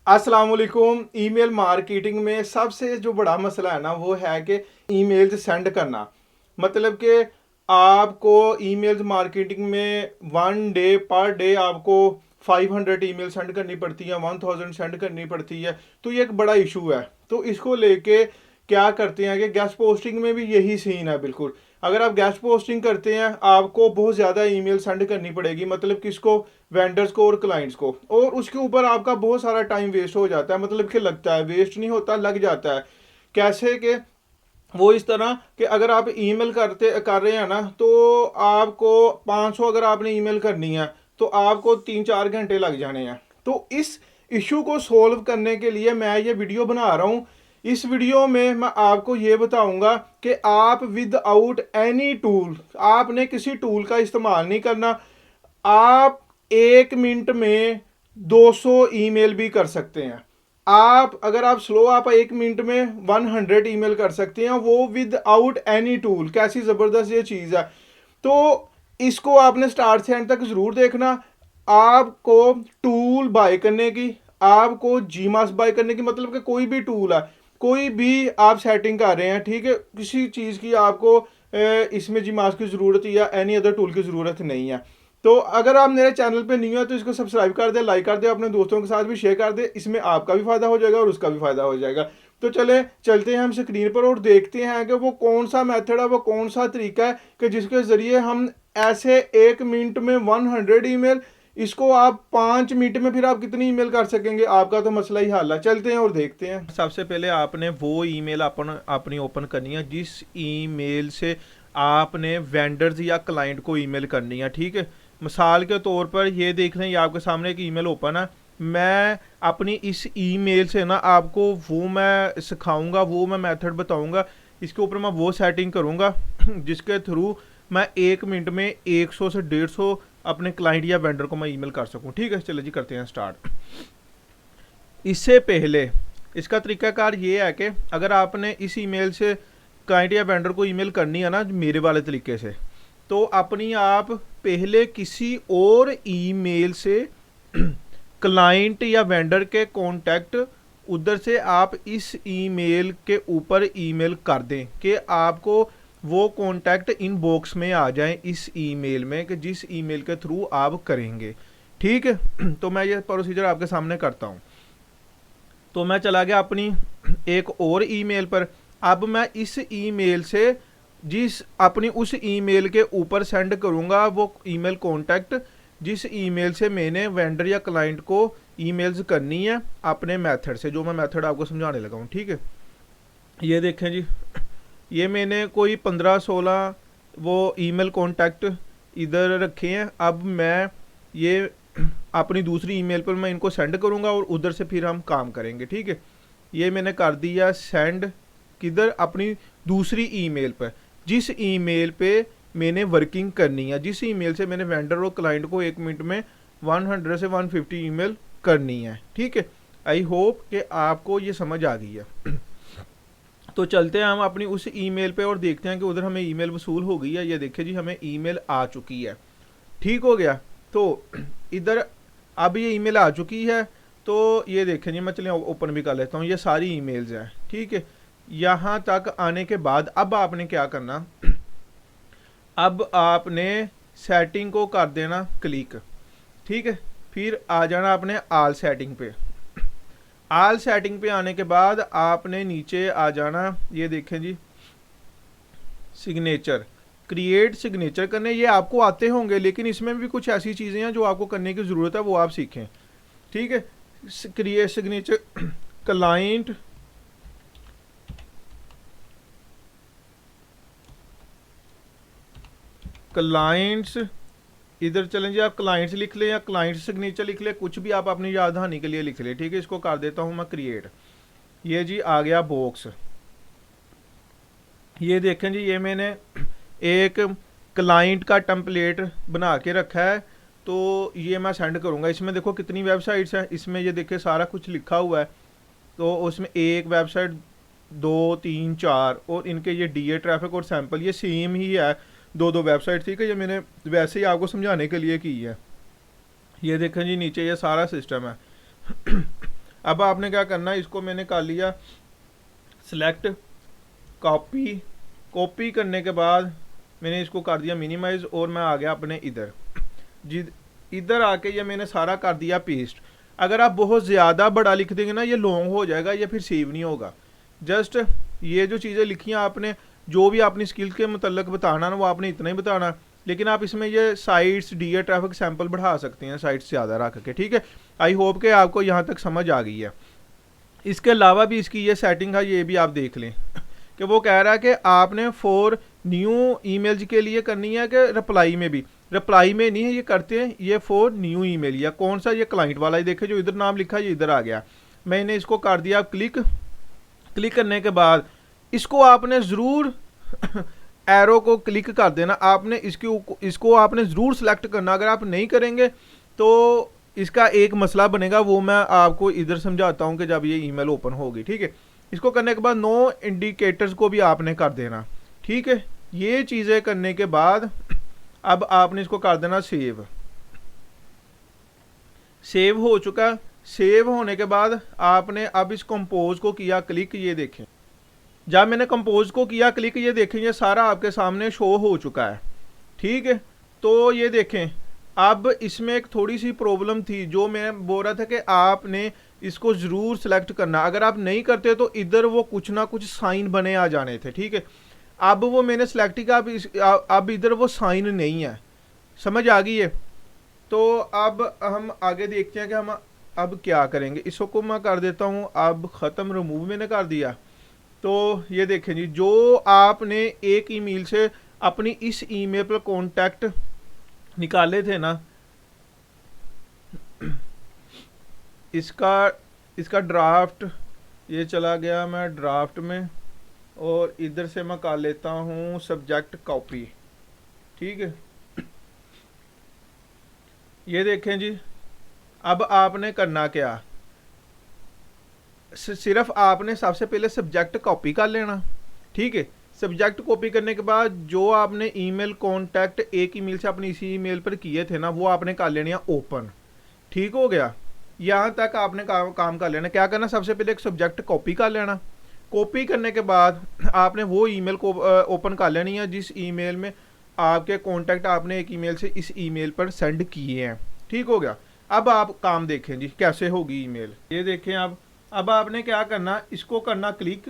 अस्सलाम वालेकुम। Email marketing में सबसे जो बड़ा मसला है ना वो है कि ईमेल्स सेंड करना। मतलब कि आपको ईमेल्स मार्केटिंग में वन डे पर डे आपको 500 ईमेल सेंड करनी पड़ती है, 1000 सेंड करनी पड़ती है। तो ये एक बड़ा इशू है। तो इसको लेके क्या करते हैं कि गेस्ट पोस्टिंग में भी यही सीन है बिल्कुल। अगर आप गेस्ट पोस्टिंग करते हैं आपको बहुत ज़्यादा ईमेल सेंड करनी पड़ेगी, मतलब किसको, वेंडर्स को और क्लाइंट्स को। और उसके ऊपर आपका बहुत सारा टाइम वेस्ट हो जाता है, मतलब कि लगता है, वेस्ट नहीं होता, लग जाता है। कैसे कि वो इस तरह कि अगर आप ईमेल कर रहे हैं ना तो आपको 500 अगर आपने ईमेल करनी है तो आपको 3-4 घंटे लग जाने हैं। तो इस इशू को सॉल्व करने के लिए मैं ये वीडियो बना रहा हूँ। इस वीडियो में मैं आपको ये बताऊंगा कि आप विदाउट एनी टूल, आपने किसी टूल का इस्तेमाल नहीं करना, आप 1 मिनट में 200 ईमेल भी कर सकते हैं। आप अगर आप स्लो, आप 1 मिनट में 100 ईमेल कर सकते हैं, वो विदाउट एनी टूल। कैसी ज़बरदस्त ये चीज़ है। तो इसको आपने स्टार्ट से एंड तक ज़रूर देखना। आपको टूल बाय करने की, आपको जीमास बाय करने की, मतलब कि कोई भी टूल है, कोई भी आप सेटिंग कर रहे हैं, ठीक है, किसी चीज़ की आपको इसमें जीमास की ज़रूरत या एनी अदर टूल की ज़रूरत नहीं है। तो अगर आप मेरे चैनल पे नहीं हो तो इसको सब्सक्राइब कर दे, लाइक कर दे, अपने दोस्तों के साथ भी शेयर कर दे। इसमें आपका भी फायदा हो जाएगा और उसका भी फायदा हो जाएगा। तो चले चलते हैं हम स्क्रीन पर और देखते हैं कि वो कौन सा मेथड है, वो कौन सा तरीका है कि जिसके ज़रिए हम ऐसे 1 मिनट में 100 ईमेल, इसको आप 5 मिनट में फिर आप कितनी ईमेल कर सकेंगे, आपका तो मसला ही हल है। चलते हैं और देखते हैं। सबसे पहले आपने वो ईमेल अपनी ओपन करनी है जिस ईमेल से आपने वेंडर्स या क्लाइंट को ईमेल करनी है, ठीक है। मिसाल के तौर पर ये देख लें, ये आपके सामने एक ईमेल ओपन है। मैं अपनी इस ईमेल से ना आपको वो मैं सिखाऊंगा, वो मैं मेथड बताऊंगा। इसके ऊपर मैं वो सेटिंग करूंगा जिसके थ्रू मैं 1 मिनट में 100 से 150 अपने क्लाइंट या वेंडर को मैं ईमेल कर सकूं, ठीक है। चलिए जी करते हैं स्टार्ट। इससे पहले इसका तरीकाकार ये है कि अगर आपने इस ईमेल से क्लाइंट या वेंडर को ईमेल करनी है ना मेरे वाले तरीके से, तो अपनी आप पहले किसी और ईमेल से क्लाइंट या वेंडर के कांटेक्ट उधर से आप इस ईमेल के ऊपर ईमेल कर दें कि आपको वो कांटेक्ट इनबॉक्स में आ जाए इस ईमेल में, कि जिस ईमेल के थ्रू आप करेंगे, ठीक है। तो मैं ये प्रोसीजर आपके सामने करता हूँ। तो मैं चला गया अपनी एक और ईमेल पर। अब मैं इस ईमेल से जिस अपनी उस ईमेल के ऊपर सेंड करूंगा वो ईमेल कांटेक्ट जिस ईमेल से मैंने वेंडर या क्लाइंट को ईमेल्स करनी है अपने मेथड से, जो मैं मेथड आपको समझाने लगा हूँ, ठीक है। ये देखें जी, ये मैंने कोई 15-16 वो ईमेल कांटेक्ट इधर रखे हैं। अब मैं ये अपनी दूसरी ईमेल पर मैं इनको सेंड करूंगा और उधर से फिर हम काम करेंगे, ठीक है। ये मैंने कर दिया सेंड, किधर, अपनी दूसरी ईमेल पर, जिस ईमेल पे मैंने वर्किंग करनी है, जिस ईमेल से मैंने वेंडर और क्लाइंट को 1 मिनट में 100 से 150 ईमेल करनी है, ठीक है। आई होप कि आपको ये समझ आ गई है। तो चलते हैं हम अपनी उस ईमेल पे और देखते हैं कि उधर हमें ईमेल वसूल हो गई है। ये देखिए जी, हमें ईमेल आ चुकी है, ठीक हो गया। तो इधर अब ये ईमेल आ चुकी है। तो ये देखें जी, मैं चलिए ओपन भी कर लेता हूँ। ये सारी ईमेल्स हैं, ठीक है। यहाँ तक आने के बाद अब आपने क्या करना, अब आपने सेटिंग को कर देना क्लिक, ठीक है। फिर आ जाना आपने आल सेटिंग पे। आल सेटिंग पे आने के बाद आपने नीचे आ जाना, ये देखें जी, सिग्नेचर, क्रिएट सिग्नेचर करने। ये आपको आते होंगे लेकिन इसमें भी कुछ ऐसी चीज़ें हैं जो आपको करने की ज़रूरत है, वो आप सीखें, ठीक है। क्रिएट सिग्नेचर, क्लाइंट, क्लाइंट्स, इधर चलें जी, आप क्लाइंट्स लिख लें या क्लाइंट सिग्नेचर लिख लें, कुछ भी आप अपनी याद दहानी के लिए लिख लें, ठीक है। इसको कर देता हूँ मैं क्रिएट। ये जी आ गया बॉक्स। ये देखें जी, ये मैंने एक क्लाइंट का टेम्पलेट बना के रखा है। तो ये मैं सेंड करूँगा। इसमें देखो कितनी वेबसाइट्स हैं, इसमें ये देखिए सारा कुछ लिखा हुआ है। तो उसमें एक वेबसाइट, 2, 3, 4 और इनके ये डीए ट्रैफिक और सैंपल ये सेम ही है, दो वेबसाइट, ठीक है। ये मैंने वैसे ही आपको समझाने के लिए की है। ये देखें जी, नीचे ये सारा सिस्टम है। अब आपने क्या करना है, इसको मैंने कर लिया सिलेक्ट, कॉपी, कॉपी करने के बाद मैंने इसको कर दिया मिनिमाइज और मैं आ गया अपने इधर जी, इधर आके ये मैंने सारा कर दिया पेस्ट। अगर आप बहुत ज़्यादा बड़ा लिख देंगे ना ये लॉन्ग हो जाएगा, ये फिर सेव नहीं होगा। जस्ट ये जो चीज़ें लिखी हैं आपने, जो भी अपनी स्किल के मतलब बताना ना वो आपने इतना ही बताना, लेकिन आप इसमें ये साइट्स डी ट्रैफिक सैंपल बढ़ा सकते हैं साइट्स ज़्यादा रख के, ठीक है। आई होप के आपको यहाँ तक समझ आ गई है। इसके अलावा भी इसकी ये सेटिंग है, ये भी आप देख लें कि वो कह रहा है कि आपने फॉर न्यू ईमेल्स के लिए करनी है कि रिप्लाई में भी, रिप्लाई में नहीं है ये करते हैं, ये फॉर न्यू ईमेल या कौन सा, ये क्लाइंट वाला ही देखे जो इधर नाम लिखा है ये इधर आ गया। मैंने इसको कर दिया क्लिक, क्लिक करने के बाद इसको आपने ज़रूर एरो को क्लिक कर देना, आपने इसको आपने ज़रूर सेलेक्ट करना। अगर आप नहीं करेंगे तो इसका एक मसला बनेगा, वो मैं आपको इधर समझाता हूँ कि जब ये ईमेल ओपन होगी, ठीक है। इसको करने के बाद नो इंडिकेटर्स को भी आपने कर देना, ठीक है। ये चीज़ें करने के बाद अब आपने इसको कर देना सेव। सेव हो चुका, सेव होने के बाद आपने अब इस कंपोज को किया क्लिक, ये देखें जब मैंने कंपोज को किया क्लिक, ये देखें ये सारा आपके सामने शो हो चुका है, ठीक है। तो ये देखें अब इसमें एक थोड़ी सी प्रॉब्लम थी, जो मैं बोल रहा था कि आपने इसको ज़रूर सेलेक्ट करना, अगर आप नहीं करते तो इधर वो कुछ ना कुछ साइन बने आ जाने थे, ठीक है। अब वो मैंने सेलेक्ट किया, अब इधर वो साइन नहीं है, समझ आ गई है। तो अब हम आगे देखते हैं कि हम अब क्या करेंगे। इसको मैं कर देता हूँ अब ख़त्म, रिमूव मैंने कर दिया। तो ये देखें जी, जो आपने एक ईमेल से अपनी इस ईमेल पर कॉन्टैक्ट निकाले थे ना, इसका ड्राफ्ट ये चला गया, मैं ड्राफ्ट में, और इधर से मैं कर लेता हूँ सब्जेक्ट कॉपी, ठीक है। ये देखें जी, अब आपने करना क्या, सिर्फ आपने सबसे पहले सब्जेक्ट कॉपी कर लेना, ठीक है। सब्जेक्ट कॉपी करने के बाद जो आपने ईमेल कॉन्टैक्ट एक ईमेल से अपनी इसी ईमेल पर किए थे ना, वो आपने कर लेने ओपन, ठीक हो गया। यहाँ तक आपने काम कर लेना। क्या करना, सबसे पहले एक सब्जेक्ट कॉपी कर लेना, कॉपी करने के बाद आपने वो ईमेल को ओपन कर लेनी है जिस ईमेल में आपके कॉन्टैक्ट आपने एक ईमेल से इस ईमेल पर सेंड किए हैं, ठीक हो गया। अब आप काम देखें जी कैसे होगी ईमेल, ये देखें। अब आपने क्या करना, इसको करना क्लिक,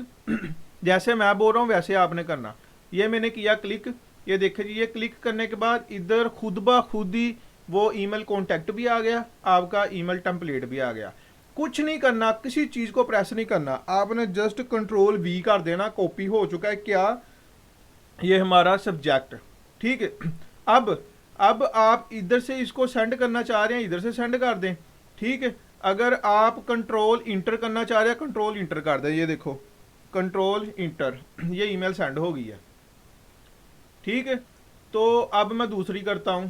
जैसे मैं बोल रहा हूँ वैसे आपने करना। ये मैंने किया क्लिक, ये देखें जी, ये क्लिक करने के बाद इधर खुद ब खुद ही वो ईमेल कॉन्टैक्ट भी आ गया, आपका ईमेल टेम्पलेट भी आ गया। कुछ नहीं करना, किसी चीज़ को प्रेस नहीं करना, आपने जस्ट कंट्रोल वी कर देना, कॉपी हो चुका है क्या, ये हमारा सब्जेक्ट, ठीक है। अब आप इधर से इसको सेंड करना चाह रहे हैं, इधर से सेंड कर दें, ठीक है। अगर आप कंट्रोल इंटर करना चाह रहे हैं, कंट्रोल इंटर कर दें, ये देखो कंट्रोल इंटर, ये ईमेल सेंड हो गई है, ठीक है। तो अब मैं दूसरी करता हूं,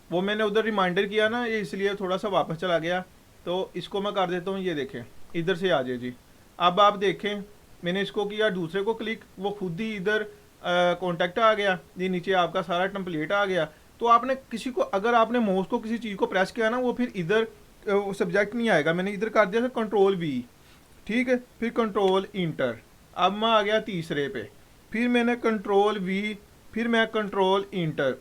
वो मैंने उधर रिमाइंडर किया ना, ये इसलिए थोड़ा सा वापस चला गया, तो इसको मैं कर देता हूँ, ये देखें इधर से आ जाए जी। अब आप देखें मैंने इसको किया दूसरे को क्लिक, वो खुद ही इधर कॉन्टैक्ट आ गया, ये नीचे आपका सारा टेम्पलेट आ गया। तो आपने किसी को, अगर आपने माउस को किसी चीज़ को प्रेस किया ना, वो फिर इधर सब्जेक्ट नहीं आएगा। मैंने इधर कर दिया था कंट्रोल वी, ठीक है, फिर कंट्रोल इंटर। अब मैं आ गया तीसरे पे, फिर मैंने कंट्रोल वी, फिर मैं कंट्रोल इंटर,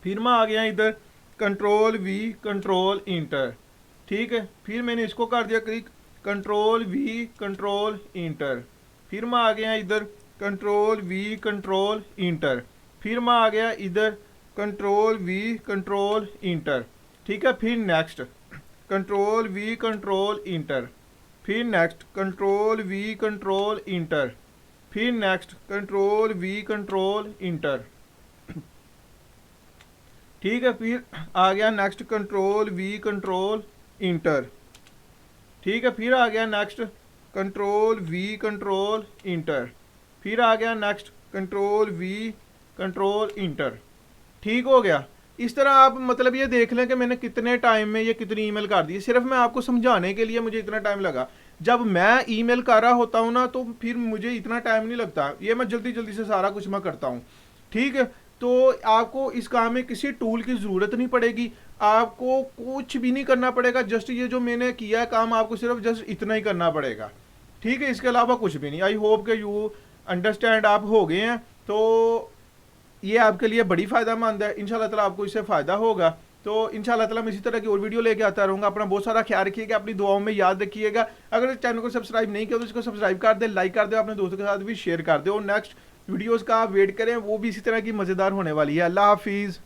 फिर मैं आ गया इधर कंट्रोल वी कंट्रोल इंटर, ठीक है। फिर मैंने इसको कर दिया click, control V control enter, फिर मैं आ गया इधर कंट्रोल वी कंट्रोल इंटर, फिर मैं आ गया इधर कंट्रोल वी कंट्रोल इंटर, ठीक है। फिर next control V control enter, फिर next control V control enter, फिर next control V control enter, ठीक है। फिर आ गया next control V control enter, ठीक है। फिर आ गया next control V control enter, फिर आ गया next control V control enter, ठीक हो गया। इस तरह आप मतलब ये देख लें कि मैंने कितने टाइम में ये कितनी ईमेल कर दी। सिर्फ मैं आपको समझाने के लिए मुझे इतना टाइम लगा। जब मैं ईमेल कर रहा होता हूँ ना, तो फिर मुझे इतना टाइम नहीं लगता, ये मैं जल्दी जल्दी से सारा कुछ मैं करता हूँ, ठीक है। तो आपको इस काम में किसी टूल की ज़रूरत नहीं पड़ेगी, आपको कुछ भी नहीं करना पड़ेगा, जस्ट ये जो मैंने किया है काम आपको सिर्फ जस्ट इतना ही करना पड़ेगा, ठीक है, इसके अलावा कुछ भी नहीं। आई होप कि यू अंडरस्टैंड आप हो गए हैं। तो ये आपके लिए बड़ी फ़ायदेमंद है, इंशाल्लाह ताला आपको इससे फ़ायदा होगा। तो इंशाल्लाह ताला मैं इसी तरह की और वीडियो लेके आता रहूँगा। अपना बहुत सारा ख्याल रखिएगा, अपनी दुआओं में याद रखिएगा। अगर इस चैनल को सब्सक्राइब नहीं किया तो इसको सब्सक्राइब कर दे, लाइक कर दे, अपने दोस्तों के साथ भी शेयर कर दे, और नेक्स्ट वीडियोज़ का आप वेट करें, वो भी इसी तरह की मज़ेदार होने वाली है। अल्लाह हाफिज़।